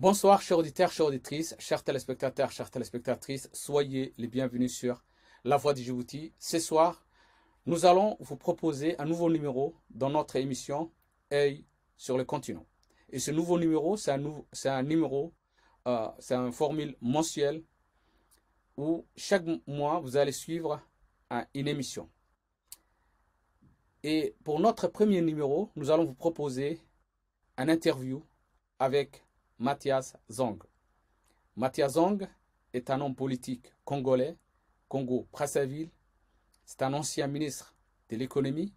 Bonsoir chers auditeurs, chères auditrices, chers téléspectateurs, chères téléspectatrices, soyez les bienvenus sur La Voix du Djibouti. Ce soir, nous allons vous proposer un nouveau numéro dans notre émission Œil sur le continent. Et ce nouveau numéro, c'est un formule mensuel où chaque mois, vous allez suivre une émission. Et pour notre premier numéro, nous allons vous proposer un interview avec Mathias Zong. Mathias Zong est un homme politique congolais, Congo-Brazzaville. C'est un ancien ministre de l'économie.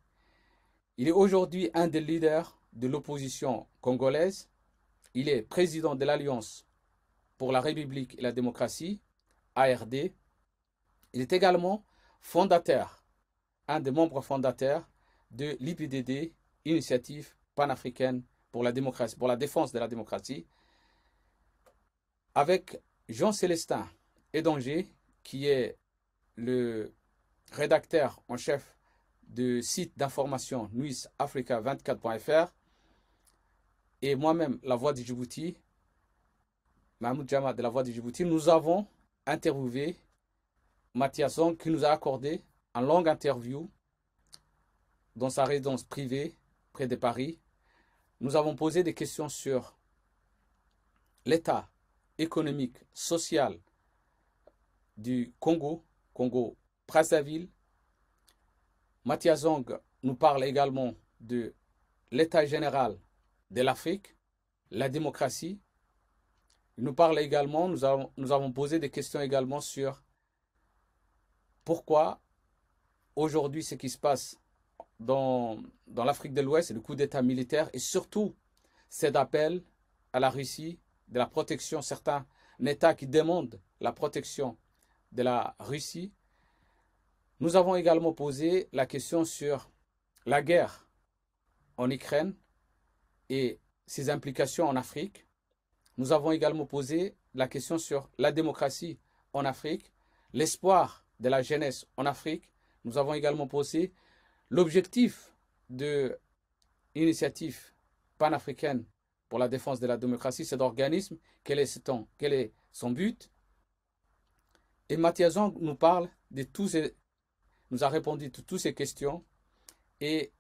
Il est aujourd'hui un des leaders de l'opposition congolaise. Il est président de l'Alliance pour la République et la démocratie, ARD. Il est également fondateur, un des membres fondateurs de l'IPDD, Initiative panafricaine pour la démocratie, pour la défense de la démocratie, avec Jean-Célestin Edanger, qui est le rédacteur en chef du site d'information nuisafrica24.fr, et moi-même, La Voix du Djibouti, Mahmoud Jama de La Voix du Djibouti, nous avons interviewé Mathias Zong, qui nous a accordé une longue interview dans sa résidence privée près de Paris. Nous avons posé des questions sur l'état économique, social du Congo, Congo-Brazzaville. Mathias Zong nous parle également de l'état général de l'Afrique, la démocratie. Il nous parle également, nous avons posé des questions également sur pourquoi aujourd'hui ce qui se passe dans l'Afrique de l'Ouest, le coup d'État militaire, et surtout cet appel à la Russie de la protection, certains États qui demandent la protection de la Russie. Nous avons également posé la question sur la guerre en Ukraine et ses implications en Afrique. Nous avons également posé la question sur la démocratie en Afrique, l'espoir de la jeunesse en Afrique. Nous avons également posé l'objectif de l'initiative panafricaine pour la défense de la démocratie, cet organisme, quel est son but. Et Mathias Zong nous parle de nous a répondu à toutes ces questions, et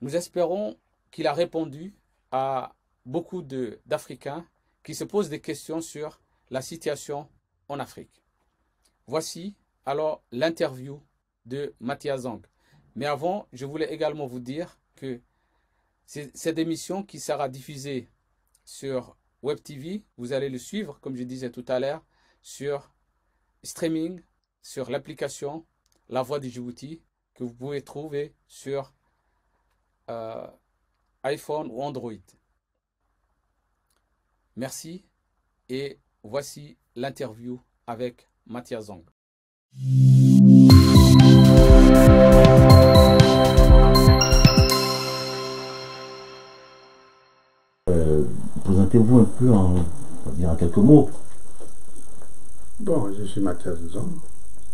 nous espérons qu'il a répondu à beaucoup d'Africains qui se posent des questions sur la situation en Afrique. Voici alors l'interview de Mathias Zong. Mais avant, je voulais également vous dire que cette émission qui sera diffusée sur Web TV, vous allez le suivre, comme je disais tout à l'heure, sur streaming, sur l'application La Voix du Djibouti, que vous pouvez trouver sur iPhone ou Android. Merci, et voici l'interview avec Mathias Zong. Présentez-vous un peu en quelques mots. Bon, je suis Mathias Zong,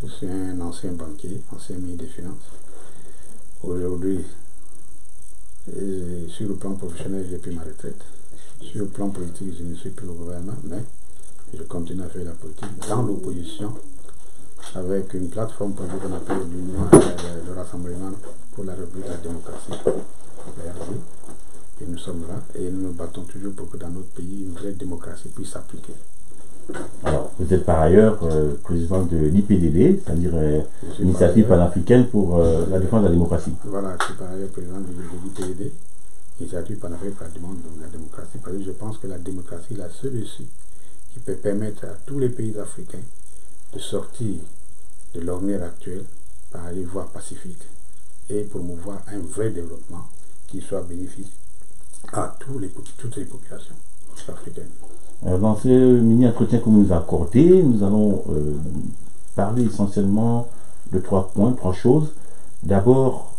je suis un ancien banquier, ancien ministre des Finances. Aujourd'hui, sur le plan professionnel, j'ai pris ma retraite. Sur le plan politique, je ne suis plus au gouvernement, mais je continue à faire la politique dans l'opposition avec une plateforme politique qu'on appelle l'Union de Rassemblement pour la République et la démocratie, l'ARD. Et nous sommes là et nous nous battons toujours pour que dans notre pays, une vraie démocratie puisse s'appliquer. Alors, vous êtes par ailleurs président de l'IPDD, c'est-à-dire l'Initiative panafricaine pour la défense de la démocratie. Voilà, je suis par ailleurs président de l'IPDD, Initiative panafricaine pour la défense de la démocratie, parce que je pense que la démocratie est la seule issue qui peut permettre à tous les pays africains de sortir de l'ornière actuelle par aller voie pacifique et promouvoir un vrai développement qui soit bénéfique à toutes les populations africaines. Alors, dans ce mini-entretien que vous nous accordez, nous allons parler essentiellement de trois choses. D'abord,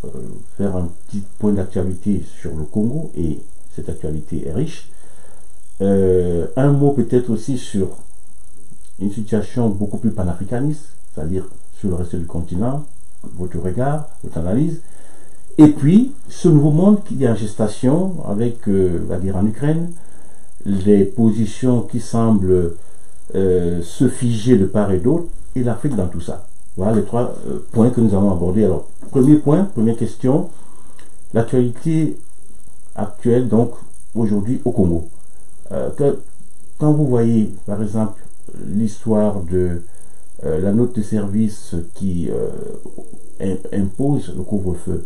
faire un petit point d'actualité sur le Congo, et cette actualité est riche. Un mot peut-être aussi sur une situation beaucoup plus panafricaniste, c'est-à-dire sur le reste du continent, votre regard, votre analyse. Et puis, ce nouveau monde qui est en gestation avec la guerre en Ukraine, les positions qui semblent se figer de part et d'autre, et l'Afrique dans tout ça. Voilà les trois points que nous allons aborder. Alors, premier point, première question, l'actualité actuelle, donc, aujourd'hui au Congo. Quand vous voyez, par exemple, l'histoire de la note de service qui impose le couvre-feu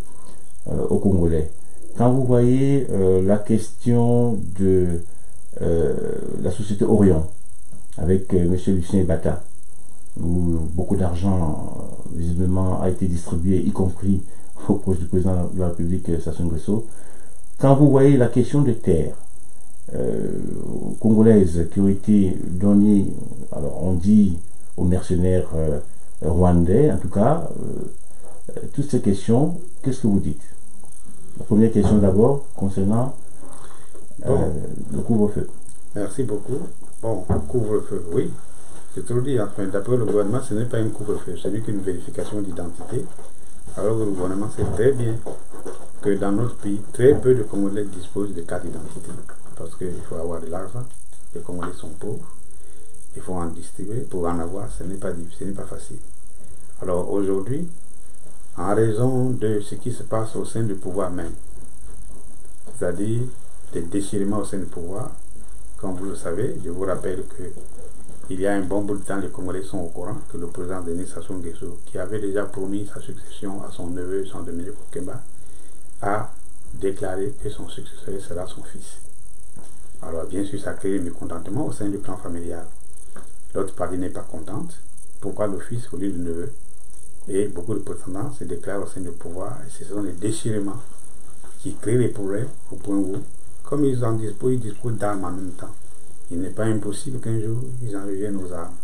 aux Congolais, quand vous voyez la question de la société Orion, avec M. Lucien Bata, où beaucoup d'argent visiblement a été distribué, y compris au proche du président de la République, Sassou Nguesso. Quand vous voyez la question des terres congolaises qui ont été données, alors on dit aux mercenaires rwandais, en tout cas, toutes ces questions, qu'est-ce que vous dites? La première question d'abord concernant le couvre-feu. Merci beaucoup. Bon, couvre-feu, oui. C'est trop dit. Enfin, d'après le gouvernement, ce n'est pas un couvre-feu, ce n'est qu'une vérification d'identité. Alors que le gouvernement sait très bien que dans notre pays, très peu de Congolais disposent de carte d'identité. Parce qu'il faut avoir de l'argent, les Congolais sont pauvres, il faut en distribuer. Pour en avoir, ce n'est pas facile. Alors aujourd'hui, en raison de ce qui se passe au sein du pouvoir même, c'est-à-dire des déchirements au sein du pouvoir, comme vous le savez, je vous rappelle que il y a un bon bout de temps, les Congolais sont au courant que le président Denis Sassou Nguesso, qui avait déjà promis sa succession à son neveu, son Dominique Okemba, a déclaré que son successeur sera son fils. Alors bien sûr, ça crée du mécontentement au sein du clan familial. L'autre partie n'est pas contente. Pourquoi le fils au lieu du neveu? Et beaucoup de prétendants se déclarent au sein du pouvoir, et ce sont les déchirements qui créent les problèmes au point où, comme ils disposent d'armes en même temps, il n'est pas impossible qu'un jour ils en reviennent aux armes.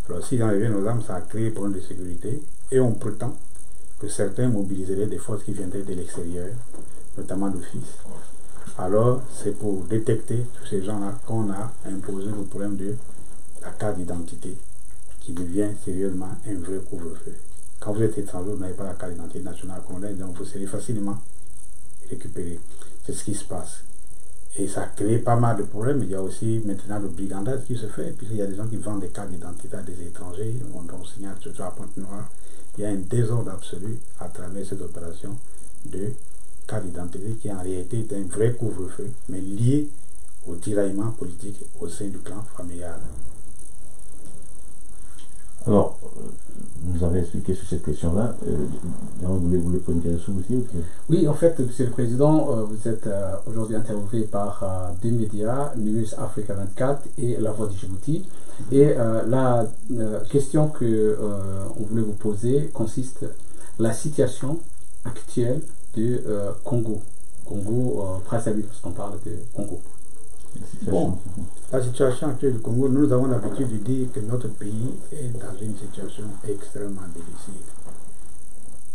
Alors s'ils en reviennent aux armes, ça a créé des problèmes de sécurité, et on prétend que certains mobiliseraient des forces qui viendraient de l'extérieur, notamment le fils. Alors c'est pour détecter tous ces gens-là qu'on a imposé le problème de la carte d'identité, qui devient sérieusement un vrai couvre-feu. Quand vous êtes étranger, vous n'avez pas la carte d'identité nationale congolaise, donc vous serez facilement récupéré. C'est ce qui se passe. Et ça a créé pas mal de problèmes. Il y a aussi maintenant le brigandage qui se fait, puisqu'il y a des gens qui vendent des cartes d'identité à des étrangers, on signale surtout à Pointe-Noire. Il y a un désordre absolu à travers cette opération de carte d'identité qui en réalité est un vrai couvre-feu, mais lié au tiraillement politique au sein du clan familial. Alors, vous avez expliqué sur cette question-là. Vous voulez prendre une question aussi? Oui, en fait, Monsieur le Président, vous êtes aujourd'hui interviewé par deux médias, News Africa 24 et La Voix du Djibouti. Et la question que on voulait vous poser consiste la situation actuelle du Congo. Congo, Brazzaville, parce qu'on parle de Congo. Bon, la situation actuelle du Congo, nous avons l'habitude de dire que notre pays est dans une situation extrêmement difficile.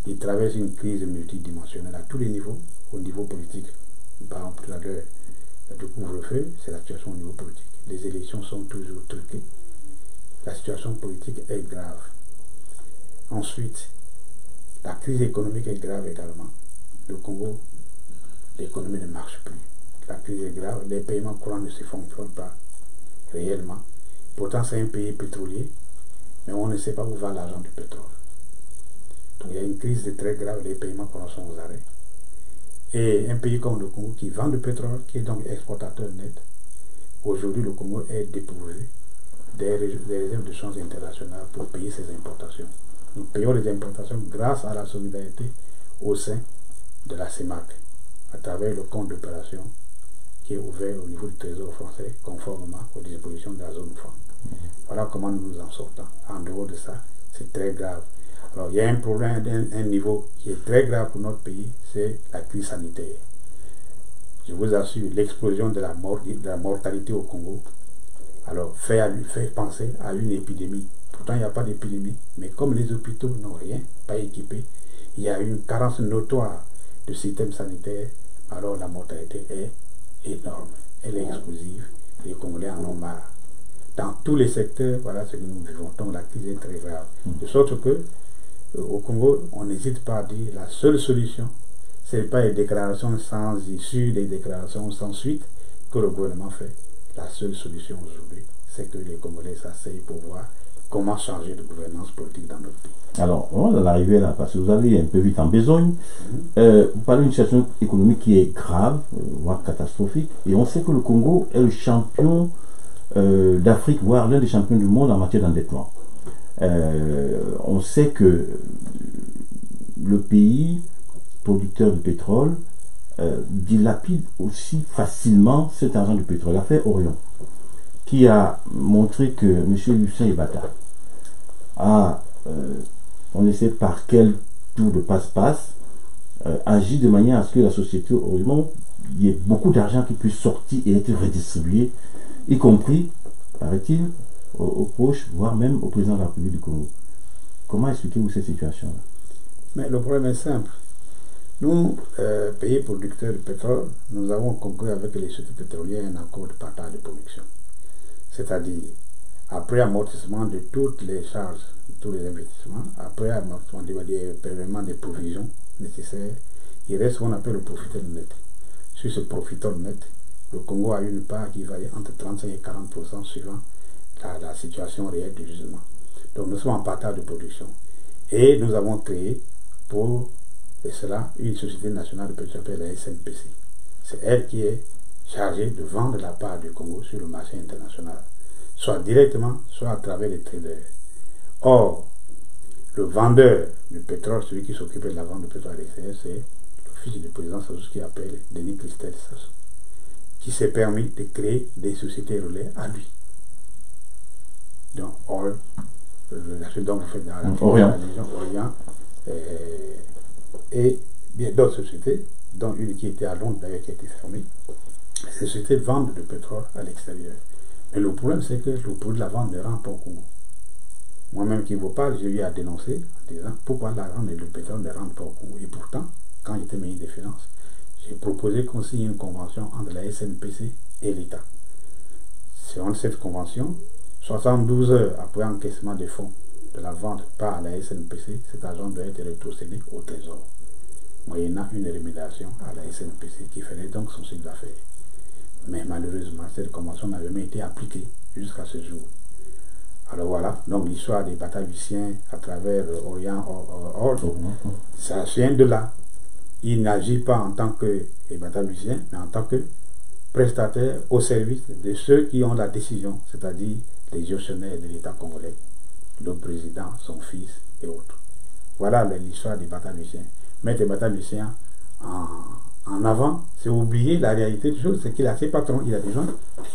Il traverse une crise multidimensionnelle à tous les niveaux, au niveau politique. Par exemple, tout à l'heure, le couvre-feu, c'est la situation au niveau politique. Les élections sont toujours truquées. La situation politique est grave. Ensuite, la crise économique est grave également. Le Congo, l'économie ne marche plus. La crise est grave, les paiements courants ne se font pas réellement. Pourtant, c'est un pays pétrolier, mais on ne sait pas où va l'argent du pétrole. Donc, il y a une crise très grave, les paiements courants sont aux arrêts. Et un pays comme le Congo qui vend du pétrole, qui est donc exportateur net, aujourd'hui le Congo est dépourvu des réserves de change internationales pour payer ses importations. Nous payons les importations grâce à la solidarité au sein de la CEMAC, à travers le compte d'opération qui est ouvert au niveau du Trésor français, conformément aux dispositions de la zone franc. Voilà comment nous nous en sortons. En dehors de ça, c'est très grave. Alors, il y a un problème d'un niveau qui est très grave pour notre pays, c'est la crise sanitaire. Je vous assure, l'explosion de la mortalité au Congo, alors fait penser à une épidémie. Pourtant, il n'y a pas d'épidémie, mais comme les hôpitaux n'ont rien, pas équipés, il y a une carence notoire de système sanitaire, alors la mortalité est énorme, elle est explosive, les Congolais en ont marre. Dans tous les secteurs, voilà ce que nous vivons, donc la crise est très grave. De sorte que, au Congo, on n'hésite pas à dire la seule solution, ce n'est pas les déclarations sans issue, les déclarations sans suite que le gouvernement fait, la seule solution aujourd'hui, c'est que les Congolais s'asseyent pour voir comment changer de gouvernance politique dans notre pays. Alors, on va arriver là, parce que vous allez un peu vite en besogne. Vous parlez d'une situation économique qui est grave, voire catastrophique, et on sait que le Congo est le champion d'Afrique, voire l'un des champions du monde en matière d'endettement. On sait que le pays producteur de pétrole dilapide aussi facilement cet argent du pétrole. L'affaire Orion, qui a montré que M. Lucien Ebata a, on ne sait par quel tour de passe-passe, agit de manière à ce que la société Orion, il y ait beaucoup d'argent qui puisse sortir et être redistribué, y compris, paraît-il, aux proches, voire même au président de la République du Congo. Comment expliquez-vous cette situation-là? Mais le problème est simple. Nous, pays producteurs de pétrole, nous avons conclu avec les sociétés pétrolières un accord de partage de production. C'est-à-dire, après amortissement de toutes les charges, de tous les investissements, après amortissement des paiements des provisions nécessaires, il reste ce qu'on appelle le profiteur net. Sur ce profiteur net, le Congo a une part qui varie entre 35 et 40% suivant la situation réelle du gisement. Donc nous sommes en partage de production. Et nous avons créé pour cela une société nationale de pétrole, la SNPC. C'est elle qui est chargée de vendre la part du Congo sur le marché international, soit directement, soit à travers les traders. Or, le vendeur du pétrole, celui qui s'occupe de la vente du pétrole à l'extérieur, c'est le fils du président Sassou qui appelle Denis Christelle Sassou, qui s'est permis de créer des sociétés relais à lui. Donc, la suite dont vous faites dans la région Orient, et bien d'autres sociétés, dont une qui était à Londres d'ailleurs, qui a été fermée. Ces sociétés vendent du pétrole à l'extérieur. Mais le problème, c'est que le produit de la vente ne rentre pas au Congo. Moi-même qui vous parle, j'ai eu à dénoncer en disant pourquoi l'argent et le pétrole ne rentrent pas au Congo. Et pourtant, quand j'étais ministre des Finances, j'ai proposé qu'on signe une convention entre la SNPC et l'État. Selon cette convention, 72 heures après encaissement des fonds de la vente par la SNPC, cet argent doit être rétrocédé au Trésor, moyennant une rémunération à la SNPC qui ferait donc son chiffre d'affaires. Mais malheureusement, cette convention n'a jamais été appliquée jusqu'à ce jour. Alors voilà, donc l'histoire des Bataluciens à travers Orient, ça vient de là. Il n'agit pas en tant que Batalucien, mais en tant que prestataire au service de ceux qui ont la décision, c'est-à-dire les gestionnaires de l'État congolais, le président, son fils et autres. Voilà l'histoire des Bataluciens. Mettre les Bataluciens en avant, c'est oublier la réalité des choses, c'est qu'il a ses patrons, il a des gens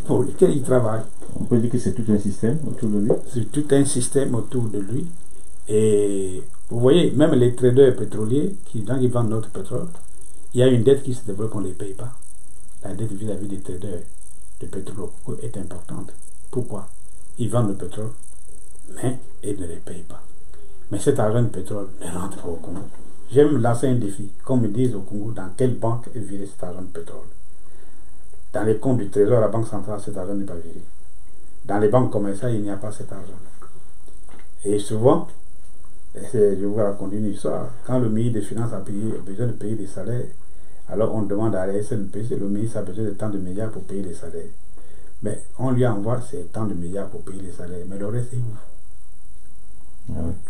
pour lesquels il travaille. On peut dire que c'est tout un système autour de lui. C'est tout un système autour de lui. Et vous voyez, même les traders pétroliers, quand ils vendent notre pétrole, il y a une dette qui se développe, on ne les paye pas. La dette vis-à-vis des traders de pétrole est importante. Pourquoi? Ils vendent le pétrole, mais ils ne les payent pas. Mais cet argent de pétrole ne rentre pas au Congo. J'aime lancer un défi, qu'on me dise au Congo dans quelle banque est viré cet argent de pétrole. Dans les comptes du Trésor, la Banque centrale, cet argent n'est pas viré. Dans les banques commerciales, il n'y a pas cet argent. Et souvent, je vous raconte une histoire, quand le ministre des Finances a besoin de payer des salaires, alors on demande à la SNPC, le ministre a besoin de tant de milliards pour payer les salaires. Mais on lui envoie ces tant de milliards pour payer les salaires, mais le reste c'est où?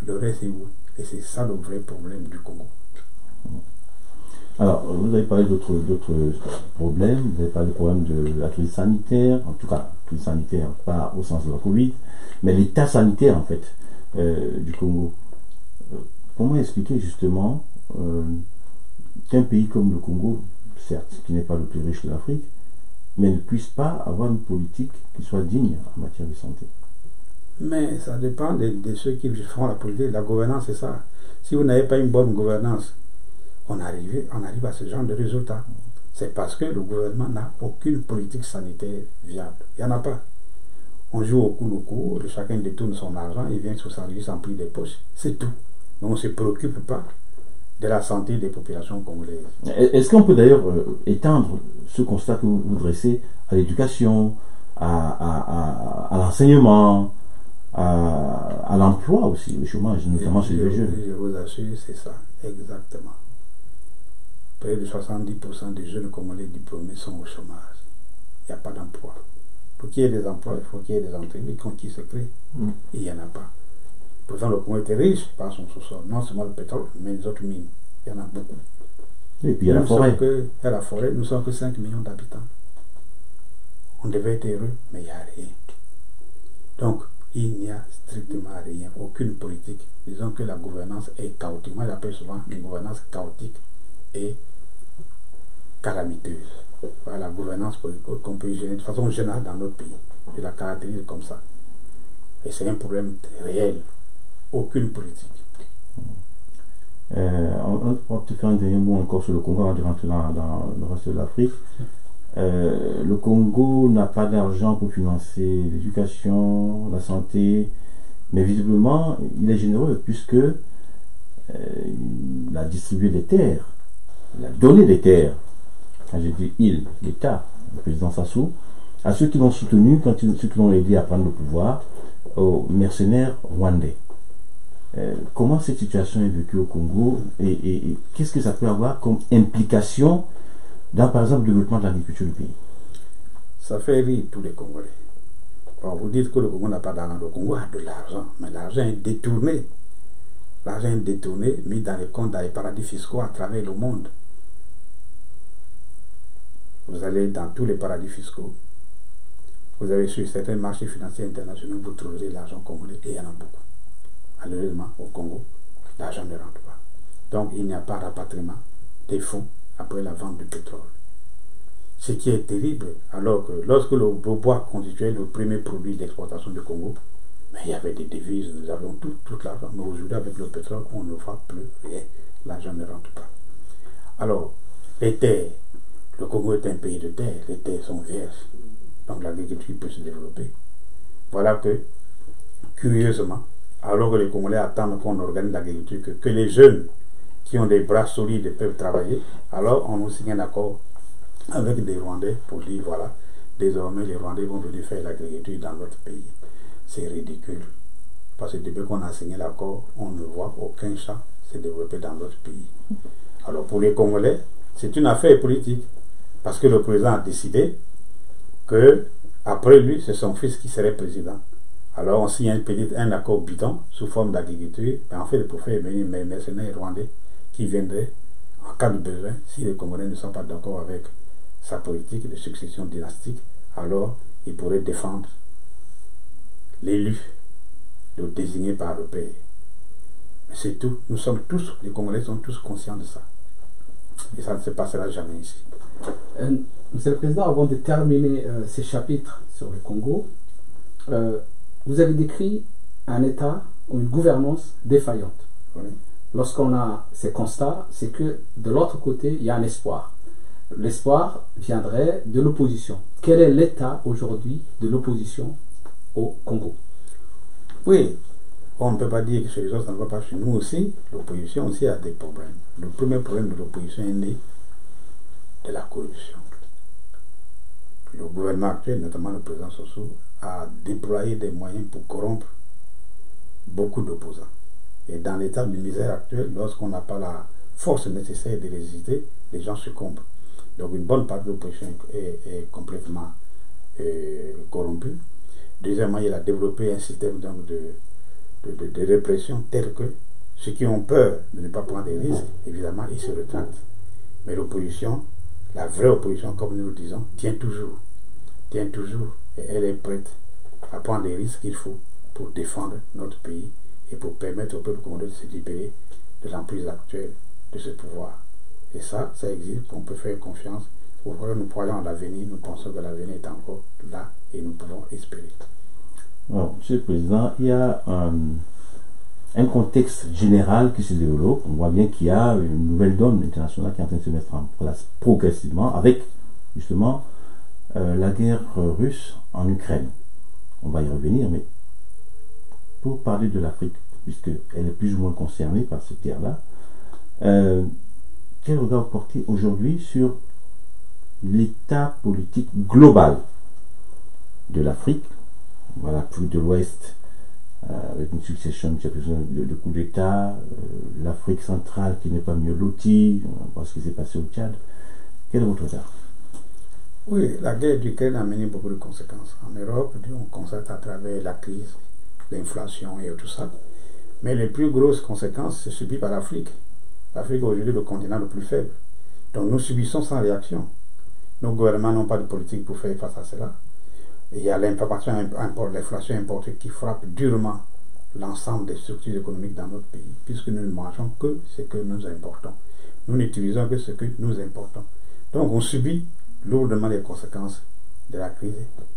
Le reste c'est où? Et c'est ça le vrai problème du Congo. Alors, vous avez parlé d'autres problèmes, vous avez parlé du problème de la crise sanitaire, en tout cas, crise sanitaire, pas au sens de la Covid, mais l'état sanitaire, en fait, du Congo. Comment expliquer justement qu'un pays comme le Congo, certes, qui n'est pas le plus riche de l'Afrique, mais ne puisse pas avoir une politique qui soit digne en matière de santé? Mais ça dépend de ceux qui font la politique. La gouvernance, c'est ça. Si vous n'avez pas une bonne gouvernance, on arrive à ce genre de résultat. C'est parce que le gouvernement n'a aucune politique sanitaire viable. Il n'y en a pas. On joue au coup, chacun détourne son argent, il vient sur sa rue s'emplit des poches. C'est tout. Donc on ne se préoccupe pas de la santé des populations congolaises. Est-ce qu'on peut d'ailleurs étendre ce constat que vous dressez à l'éducation, à l'enseignement, à l'emploi aussi, le chômage, notamment chez les jeunes? Je vous assure, c'est ça, exactement. Près de 70% des jeunes congolais diplômés sont au chômage. Il n'y a pas d'emploi. faut qu'il y ait des emplois, il faut qu'il y ait des entreprises qui se créent. Et il n'y en a pas. Pourtant, le Congo était riche par son sous-sol. Non seulement le pétrole, mais les autres mines. Il y en a beaucoup. Et puis il y a la forêt. Il y a la forêt, nous sommes que 5 millions d'habitants. On devait être heureux, mais il n'y a rien. Donc, il n'y a strictement rien, aucune politique. Disons que la gouvernance est chaotique. Moi, j'appelle souvent une gouvernance chaotique et calamiteuse. Voilà la gouvernance politique qu'on peut gérer de façon générale dans notre pays. Je la caractérise comme ça. Et c'est un problème réel. Aucune politique. On va te faire un dernier mot encore sur le Congo avant de rentrer dans le reste de l'Afrique. Le Congo n'a pas d'argent pour financer l'éducation, la santé, mais visiblement il est généreux puisque il a distribué des terres, il a donné des terres. Quand je dis il, l'État, le président Sassou, à ceux qui l'ont soutenu, ceux qui l'ont aidé à prendre le pouvoir, aux mercenaires rwandais. Comment cette situation est vécue au Congo et qu'est-ce que ça peut avoir comme implication dans, par exemple, le développement de l'agriculture du pays? Ça fait rire tous les Congolais. Bon, vous dites que le Congo n'a pas d'argent. Le Congo a de l'argent, mais l'argent est détourné. L'argent est détourné, mis dans les comptes, dans les paradis fiscaux à travers le monde. Vous allez dans tous les paradis fiscaux. Vous avez sur certains marchés financiers internationaux, vous trouverez l'argent congolais et il y en a beaucoup. Malheureusement, au Congo, l'argent ne rentre pas. Donc, il n'y a pas de rapatriement des fonds après la vente du pétrole. Ce qui est terrible, alors que lorsque le bois constituait le premier produit d'exportation du Congo, mais il y avait des devises, nous avions tout l'argent. Mais aujourd'hui, avec le pétrole, on ne voit plus rien. L'argent ne rentre pas. Alors, les terres, le Congo est un pays de terre, les terres sont vierges. Donc l'agriculture peut se développer. Voilà que, curieusement, alors que les Congolais attendent qu'on organise l'agriculture, que les jeunes qui ont des bras solides peuvent travailler, alors on nous signe un accord avec des Rwandais pour dire voilà, désormais les Rwandais vont venir faire l'agriculture dans notre pays. C'est ridicule. Parce que depuis qu'on a signé l'accord, on ne voit aucun champ se développer dans notre pays. Alors pour les Congolais, c'est une affaire politique. Parce que le président a décidé que après lui, c'est son fils qui serait président. Alors on signe un accord bidon sous forme d'agriculture, et en fait pour faire venir mes mercenaires rwandais qui viendraient en cas de besoin. Si les Congolais ne sont pas d'accord avec sa politique de succession dynastique, alors ils pourraient défendre l'élu, le désigné par le père. Mais c'est tout. Nous sommes tous, les Congolais sont tous conscients de ça. Et ça ne se passera jamais ici. Monsieur le Président, avant de terminer ces chapitres sur le Congo, vous avez décrit un État ou une gouvernance défaillante. Oui. Lorsqu'on a ces constats, c'est que de l'autre côté, il y a un espoir. L'espoir viendrait de l'opposition. Quel est l'état aujourd'hui de l'opposition au Congo? Oui, on ne peut pas dire que chez les autres, ça ne va pas chez nous aussi. L'opposition aussi a des problèmes. Le premier problème de l'opposition est né de la corruption. Le gouvernement actuel, notamment le président Sassou, a déployé des moyens pour corrompre beaucoup d'opposants. Et dans l'état de misère actuel, lorsqu'on n'a pas la force nécessaire de résister, les gens succombent. Donc une bonne partie de l'opposition est complètement corrompue. Deuxièmement, il a développé un système donc, de répression tel que ceux qui ont peur de ne pas prendre des risques, évidemment, ils se retractent. Mais l'opposition, la vraie opposition, comme nous le disons, tient toujours, et elle est prête à prendre les risques qu'il faut pour défendre notre pays et pour permettre au peuple congolais de se libérer de l'emprise actuelle de ce pouvoir. Et ça existe, on peut faire confiance. Pourquoi nous croyons à l'avenir, nous pensons que l'avenir est encore là et nous pouvons espérer. Bon, Monsieur le Président, il y a un contexte général qui se développe. On voit bien qu'il y a une nouvelle donne internationale qui est en train de se mettre en place progressivement avec justement la guerre russe en Ukraine. On va y revenir, mais pour parler de l'Afrique, puisqu'elle est plus ou moins concernée par cette guerre-là, quel regard vous portez aujourd'hui sur l'état politique global de l'Afrique? Voilà, plus de l'Ouest, avec une succession de coups d'État, l'Afrique centrale qui n'est pas mieux lotie, on voit ce qui s'est passé au Tchad. Quel est votre regard? Oui, la guerre d'Ukraine a mené beaucoup de conséquences. En Europe, on constate à travers la crise, l'inflation et tout ça. Mais les plus grosses conséquences, c'est subi par l'Afrique. L'Afrique est aujourd'hui le continent le plus faible. Donc nous subissons sans réaction. Nos gouvernements n'ont pas de politique pour faire face à cela. Et il y a l'inflation importée qui frappe durement l'ensemble des structures économiques dans notre pays, puisque nous ne mangeons que ce que nous importons. Nous n'utilisons que ce que nous importons. Donc on subit lourdement les conséquences de la crise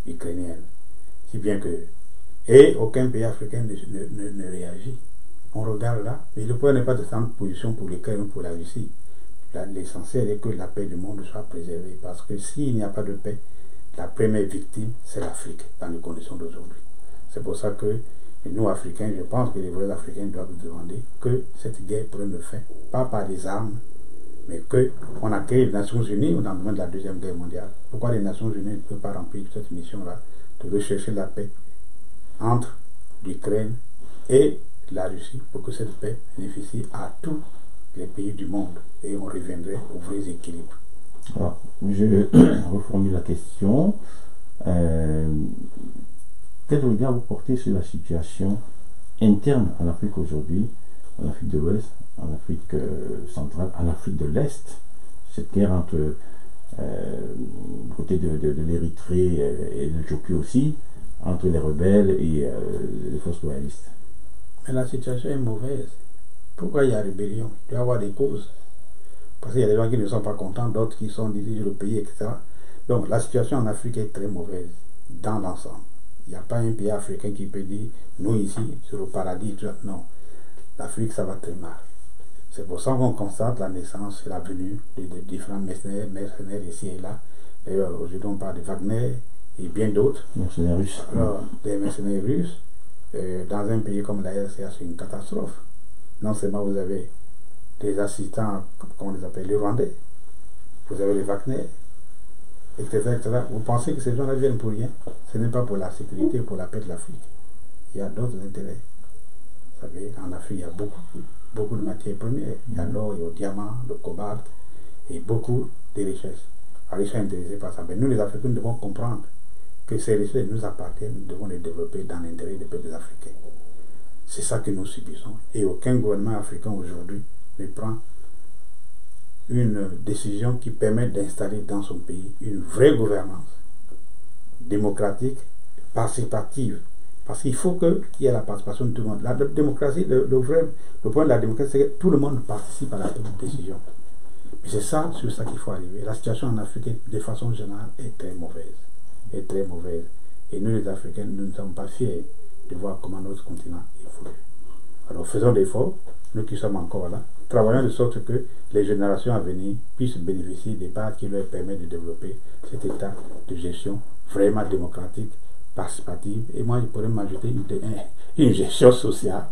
ukrainienne. Si bien que... Et aucun pays africain ne réagit. On regarde là, mais le point n'est pas de prendre position pour l'Ukraine ou pour la Russie. L'essentiel est que la paix du monde soit préservée, parce que s'il n'y a pas de paix, la première victime, c'est l'Afrique, dans les conditions d'aujourd'hui. C'est pour ça que nous, Africains, je pense que les vrais Africains doivent nous demander que cette guerre prenne fin, pas par des armes, mais qu'on a créé les Nations Unies dans le moment de la Deuxième Guerre mondiale. Pourquoi les Nations Unies ne peuvent pas remplir cette mission-là de rechercher la paix entre l'Ukraine et la Russie pour que cette paix bénéficie à tous les pays du monde et on reviendrait aux vrais équilibres. Alors, je reformule la question. Quel regard vous portez sur la situation interne en Afrique aujourd'hui, en Afrique de l'Ouest, en Afrique centrale, en Afrique de l'Est, cette guerre entre côté de l'Érythrée et de l'Éthiopie aussi, entre les rebelles et les forces loyalistes? Mais la situation est mauvaise. Pourquoi il y a rébellion? Il doit y avoir des causes. Parce qu'il y a des gens qui ne sont pas contents, d'autres qui sont dirigés le pays, etc. Donc la situation en Afrique est très mauvaise, dans l'ensemble. Il n'y a pas un pays africain qui peut dire, nous ici, sur le paradis, non. L'Afrique, ça va très mal. C'est pour ça qu'on constate la naissance et la venue de différents mercenaires ici et là. D'ailleurs, aujourd'hui, on parle de Wagner et bien d'autres. Mercenaires russes. Alors, des mercenaires russes, dans un pays comme la RCA, c'est une catastrophe. Non seulement vous avez des assistants, comment on les appelle, les Rwandais, vous avez les Wagner, etc., etc. Vous pensez que ces gens-là viennent pour rien? Ce n'est pas pour la sécurité ou pour la paix de l'Afrique. Il y a d'autres intérêts. Vous savez, en Afrique, il y a beaucoup de matières premières. Il y a l'or, il y a le diamant, le cobalt, et beaucoup de richesses. Alors, ils sont intéressés par ça. Mais nous, les Africains, nous devons comprendre que ces richesses nous appartiennent, nous devons les développer dans l'intérêt des peuples africains. C'est ça que nous subissons. Et aucun gouvernement africain aujourd'hui ne prend une décision qui permet d'installer dans son pays une vraie gouvernance démocratique, participative. Parce qu'il faut qu'il y ait la participation de tout le monde. La démocratie, le point de la démocratie, c'est que tout le monde participe à la décision. Mais c'est ça, sur ça qu'il faut arriver. La situation en Afrique, de façon générale, est très mauvaise. Est très mauvaise. Et nous, les Africains, nous ne sommes pas fiers de voir comment notre continent évolue. Alors faisons des efforts, nous qui sommes encore là, travaillons de sorte que les générations à venir puissent bénéficier des parts qui leur permettent de développer cet état de gestion vraiment démocratique, participative, et moi je pourrais m'ajouter une gestion sociale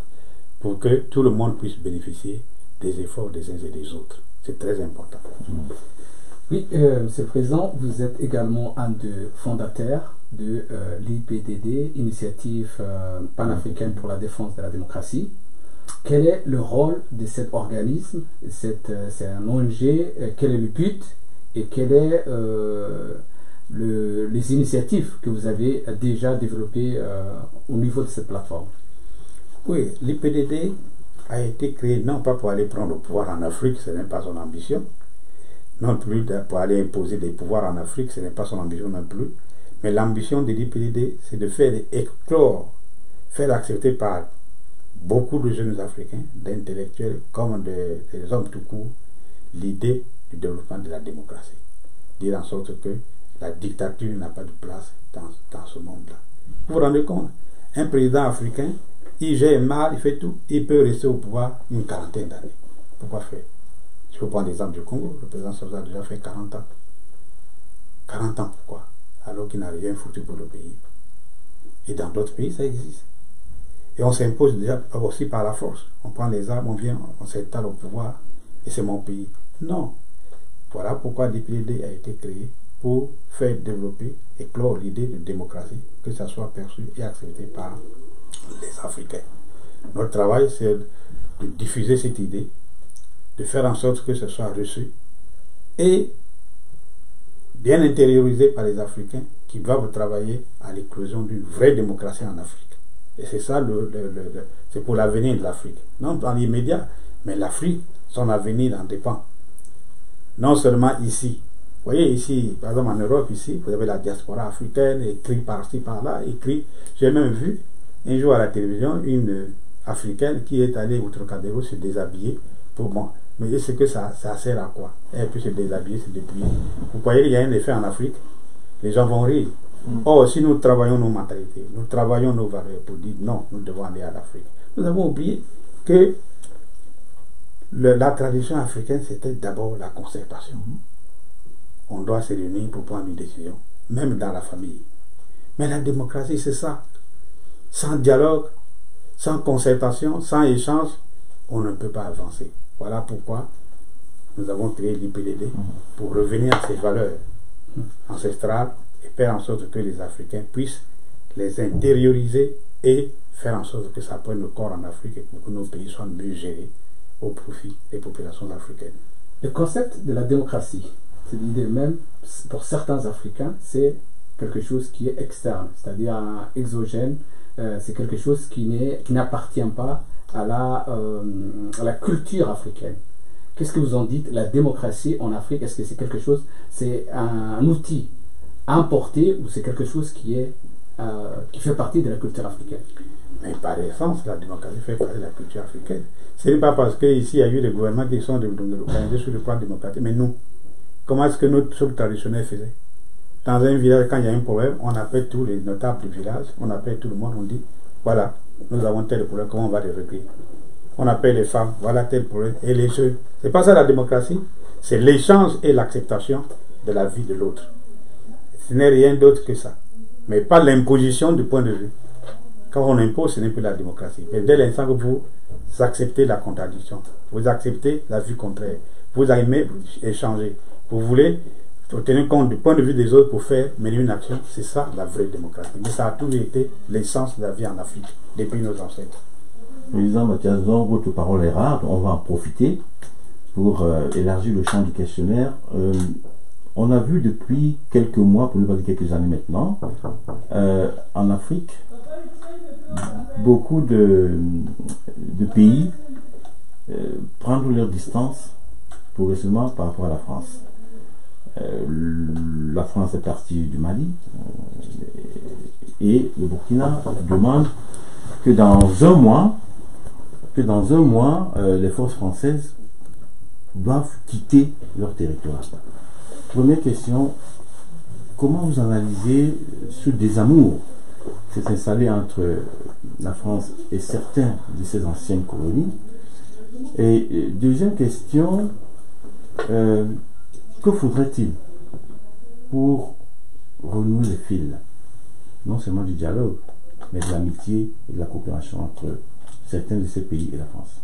pour que tout le monde puisse bénéficier des efforts des uns et des autres. C'est très important. Oui, Monsieur le Président, vous êtes également un des fondateurs de l'IPDD, Initiative panafricaine pour la défense de la démocratie. Quel est le rôle de cet organisme? C'est un ONG, quel est le but et quelles sont les initiatives que vous avez déjà développées au niveau de cette plateforme? Oui, l'IPDD a été créé non pas pour aller prendre le pouvoir en Afrique, ce n'est pas son ambition, non plus pour aller imposer des pouvoirs en Afrique, ce n'est pas son ambition non plus, mais l'ambition de l'IPDD, c'est de faire éclore, faire accepter par beaucoup de jeunes Africains, d'intellectuels comme des hommes tout court, l'idée du développement de la démocratie. Dire en sorte que la dictature n'a pas de place dans ce monde-là. Vous vous rendez compte? Un président africain, il gère mal, il fait tout, il peut rester au pouvoir une quarantaine d'années. Pourquoi faire? Je peux prendre l'exemple du Congo, le président Sosa a déjà fait 40 ans. 40 ans, pourquoi? Alors qu'il n'a rien foutu pour le pays. Et dans d'autres pays, ça existe. Et on s'impose déjà aussi par la force. On prend les armes, on vient, on s'installe au pouvoir, et c'est mon pays. Non. Voilà pourquoi l'IPDD a été créé, pour faire développer et clore l'idée de démocratie, que ça soit perçu et accepté par les Africains. Notre travail, c'est de diffuser cette idée, de faire en sorte que ce soit reçu, et bien intériorisé par les Africains qui doivent travailler à l'éclosion d'une vraie démocratie en Afrique. Et c'est ça, c'est pour l'avenir de l'Afrique. Non dans l'immédiat, mais l'Afrique, son avenir en dépend. Non seulement ici. Vous voyez ici, par exemple en Europe, ici, vous avez la diaspora africaine, écrit par-ci, par-là, écrit. J'ai même vu un jour à la télévision une Africaine qui est allée outre-Cadéro se déshabiller pour moi. Mais est-ce que ça sert à quoi? Elle peut se déshabiller, se dépouiller. Vous voyez, il y a un effet en Afrique. Les gens vont rire. Or, si nous travaillons nos mentalités, nous travaillons nos valeurs pour dire non, nous devons aller à l'Afrique. Nous avons oublié que la tradition africaine, c'était d'abord la concertation. On doit se réunir pour prendre une décision, même dans la famille. Mais la démocratie, c'est ça. Sans dialogue, sans concertation, sans échange, on ne peut pas avancer. Voilà pourquoi nous avons créé l'IPDD, pour revenir à ces valeurs ancestrales et faire en sorte que les Africains puissent les intérioriser et faire en sorte que ça prenne le corps en Afrique et pour que nos pays soient mieux gérés au profit des populations africaines. Le concept de la démocratie, c'est l'idée même, pour certains Africains, c'est quelque chose qui est externe, c'est-à-dire exogène, c'est quelque chose qui n'appartient pas à la culture africaine. Qu'est-ce que vous en dites? La démocratie en Afrique, est-ce que c'est quelque chose, c'est un outil importé ou c'est quelque chose qui fait partie de la culture africaine? Mais par essence, la démocratie fait partie de la culture africaine. Ce n'est pas parce qu'ici il y a eu des gouvernements qui sont organisés sur le plan démocratique. Mais nous, comment est-ce que notre soupe traditionnelle faisait? Dans un village, quand il y a un problème, on appelle tous les notables du village, on appelle tout le monde, on dit voilà, nous avons tel problème, comment on va les régler? On appelle les femmes, voilà tel problème, et les jeux. C'est pas ça la démocratie, c'est l'échange et l'acceptation de la vie de l'autre. Ce n'est rien d'autre que ça. Mais pas l'imposition du point de vue. Quand on impose, ce n'est plus la démocratie. Mais dès l'instant que vous acceptez la contradiction, vous acceptez la vie contraire, vous aimez échanger, vous voulez tenir compte du point de vue des autres pour mener une action, c'est ça la vraie démocratie. Mais ça a toujours été l'essence de la vie en Afrique, depuis nos ancêtres. Président Mathias Zong, votre parole est rare, on va en profiter pour élargir le champ du questionnaire. On a vu depuis quelques mois, pour ne pas dire quelques années maintenant, en Afrique, beaucoup de pays prendre leur distance progressivement par rapport à la France. La France est partie du Mali et le Burkina demande que dans un mois, les forces françaises doivent quitter leur territoire. Première question, comment vous analysez ce désamour qui s'est installé entre la France et certains de ses anciennes colonies? Et deuxième question, que faudrait-il pour renouer les fils, non seulement du dialogue, mais de l'amitié et de la coopération entre certains de ces pays et la France?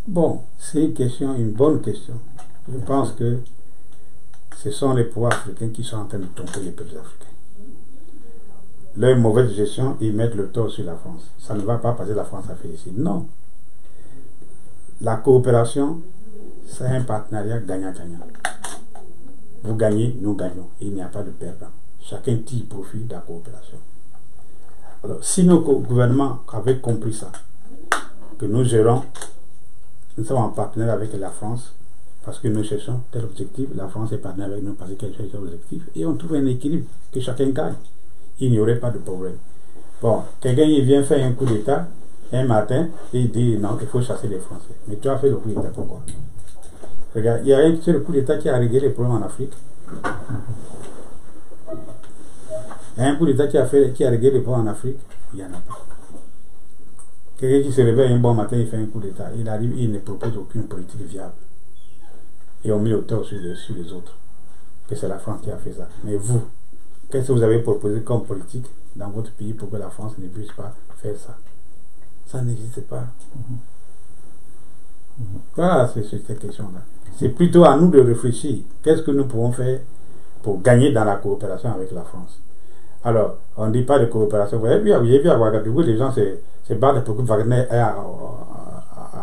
Bon, c'est une bonne question. Je pense que ce sont les pouvoirs africains qui sont en train de tromper les peuples africains. Leur mauvaise gestion, ils mettent le tort sur la France. Ça ne va pas passer, la France a fait ici. Non. La coopération, c'est un partenariat gagnant-gagnant. Vous gagnez, nous gagnons. Il n'y a pas de perdant. Chacun tire profit de la coopération. Alors, si nos gouvernements avaient compris ça, que nous sommes en partenariat avec la France, parce que nous cherchons tel objectif, la France est partenaire avec nous parce qu'elle cherche tel objectif, et on trouve un équilibre, que chacun gagne. Il n'y aurait pas de problème. Bon, quelqu'un il vient faire un coup d'État, un matin, et il dit non, il faut chasser les Français. Mais tu as fait le coup d'État pourquoi? Regarde, il y a un seul coup d'État qui a réglé les problèmes en Afrique. Il y a un coup d'État qui a réglé les problèmes en Afrique, il n'y en a pas. Quelqu'un qui se réveille un bon matin, il fait un coup d'État. Il arrive, il ne propose aucune politique viable. Et on met le tort sur les autres. Que c'est la France qui a fait ça. Mais vous, qu'est-ce que vous avez proposé comme politique dans votre pays pour que la France ne puisse pas faire ça? Ça n'existe pas. Voilà, c'est cette question-là. C'est plutôt à nous de réfléchir. Qu'est-ce que nous pouvons faire pour gagner dans la coopération avec la France? Alors, on ne dit pas de coopération. Vous avez vu à Ouagadougou, les gens se battent pour que Wagner ait à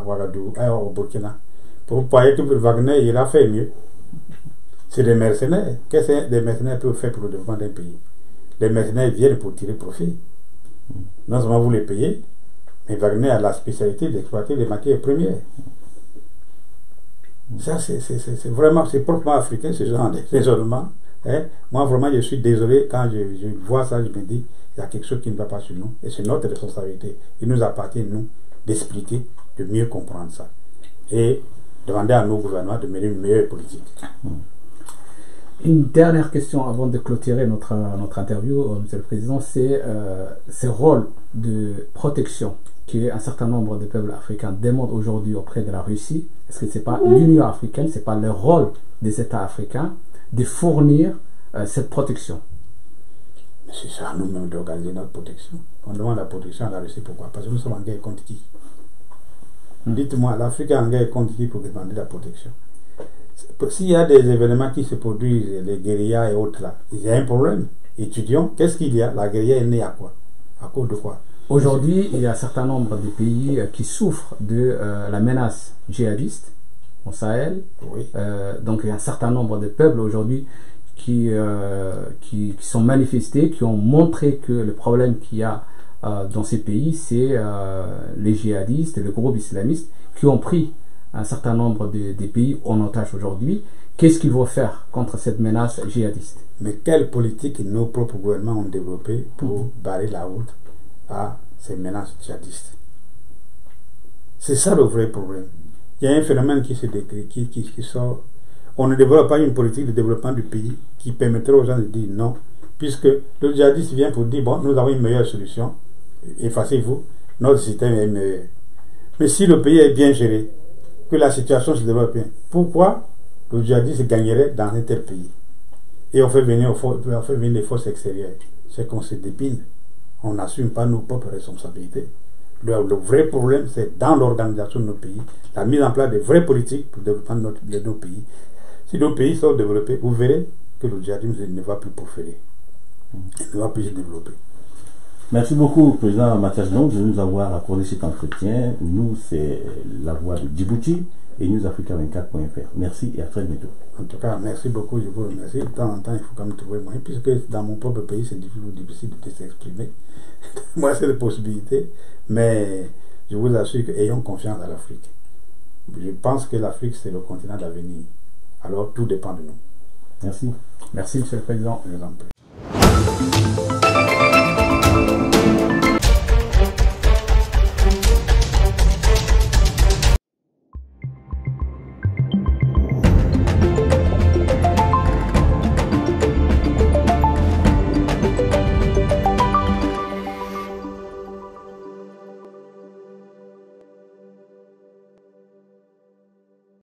Ouagadougou, au Burkina. Pour croire que Wagner, il a fait mieux. C'est des mercenaires. Qu'est-ce que des mercenaires peuvent faire pour le développement d'un pays? Les mercenaires viennent pour tirer profit. Non seulement vous les payez, mais Wagner a la spécialité d'exploiter les matières premières. Ça, c'est vraiment, c'est proprement africain, ce genre de raisonnement. Hein? Moi, vraiment, je suis désolé quand je vois ça, je me dis, il y a quelque chose qui ne va pas sur nous, et c'est notre responsabilité. Il nous appartient, nous, d'expliquer, de mieux comprendre ça. Et demander à nos gouvernements de mener une meilleure politique. Une dernière question avant de clôturer notre interview, Monsieur le Président, c'est ce rôle de protection qu'un certain nombre de peuples africains demandent aujourd'hui auprès de la Russie. Est-ce que ce n'est pas l'Union africaine, ce n'est pas le rôle des États africains de fournir cette protection? C'est ça à nous-mêmes d'organiser notre protection. On demande la protection à la Russie, pourquoi? Parce que nous sommes en guerre contre qui? Dites-moi, l'Afrique est en guerre contre qui pour demander la protection? S'il y a des événements qui se produisent, les guérillas et autres là, il y a un problème. Étudions, qu'est-ce qu'il y a? La guérilla est née à quoi? À cause de quoi? Aujourd'hui, il y a un certain nombre de pays qui souffrent de la menace djihadiste au Sahel. Oui. Donc il y a un certain nombre de peuples aujourd'hui qui sont manifestés, qui ont montré que le problème qu'il y a dans ces pays, c'est les djihadistes, les groupes islamistes qui ont pris un certain nombre des pays en otage aujourd'hui. Qu'est-ce qu'ils vont faire contre cette menace djihadiste? Mais quelle politique nos propres gouvernements ont développée pour barrer la route à ces menaces djihadistes? C'est ça le vrai problème. Il y a un phénomène qui se décrit, qui sort. On ne développe pas une politique de développement du pays qui permettrait aux gens de dire non, puisque le djihadiste vient pour dire bon, nous avons une meilleure solution, effacez-vous, notre système est meilleur. Mais si le pays est bien géré, que la situation se développe bien, pourquoi le djihadiste gagnerait dans un tel pays? Et on fait venir des forces extérieures. C'est qu'on se dépine. On n'assume pas nos propres responsabilités. Le vrai problème, c'est dans l'organisation de nos pays, la mise en place de vraies politiques pour le développement de nos pays. Si nos pays sont développés, vous verrez que le djihadisme ne va plus prospérer. Il ne va plus se développer. Merci beaucoup, Président Mathias Ndong, de nous avoir accordé cet entretien. Nous, c'est La Voix de Djibouti et newsafrica24.fr. Merci et à très bientôt. En tout cas, merci beaucoup, je vous remercie. De temps en temps, il faut quand même trouver moyen, puisque dans mon propre pays, c'est difficile de s'exprimer. Moi, c'est une possibilité, mais je vous assure qu'ayons confiance à l'Afrique. Je pense que l'Afrique, c'est le continent d'avenir. Alors, tout dépend de nous. Merci. Merci, Monsieur le Président. Je vous en prie.